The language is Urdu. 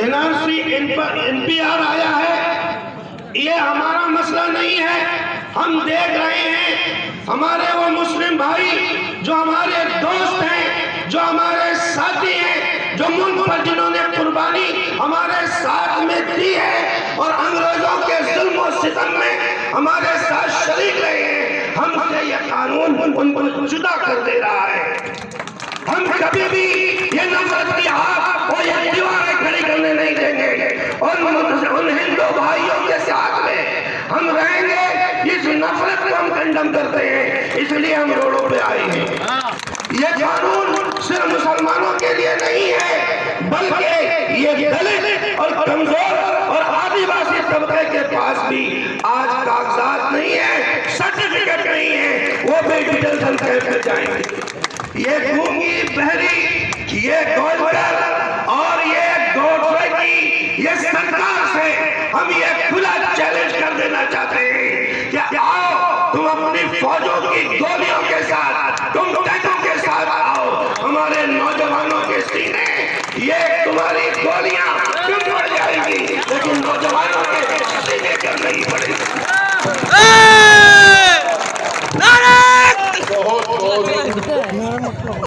NRC NPR آیا ہے، یہ ہمارا مسئلہ نہیں ہے۔ ہم دیکھ رہے ہیں ہمارے وہ مسلم بھائی جو ہمارے دوست ہیں، جو ہمارے ساتھی ہیں، جو ملک پر جنہوں نے قربانی ہمارے ساتھ میں دی ہے اور انگریزوں کے ظلم و ستم میں ہمارے ساتھ شریک رہے ہیں، ہم سے یہ قانون ان کو جدا کر دے رہا ہے۔ ہم کبھی بھی یہ نفرت کی آگ اور یہ دیواریں کھڑی کرنے نہیں دیں گے، اور ان ہندو بھائیوں کے ساتھ میں ہم رہیں گے۔ اس نفرت کو ہم کنڈم کرتے ہیں، اس لیے ہم روڈوں پہ آئے ہیں۔ یہ قانون صرف مسلمانوں کے لیے نہیں ہے، بلکہ یہ دلت اور کمزور اور آدیواسی طبقے کے پاس بھی آج کاغذات نہیں ہیں، سرٹیفکیٹ نہیں ہے، وہ بھی ڈیٹیل پہ جائیں گے۔ یہ گونگی بہری، یہ گولڈر اور یہ گوڈسے کی یہ سرکار سے ہم یہ کھلا چیلنج کر دینا چاہتے ہیں کہ آؤ تم اپنی فوجوں کی گولیوں کے ساتھ، تم ٹینکوں کے ساتھ آؤ، ہمارے نوجوانوں کے سینے یہ تمہاری گولیاں کیوں پڑ جائیں گی، لیکن نوجوانوں کے سینے کر نہیں پڑے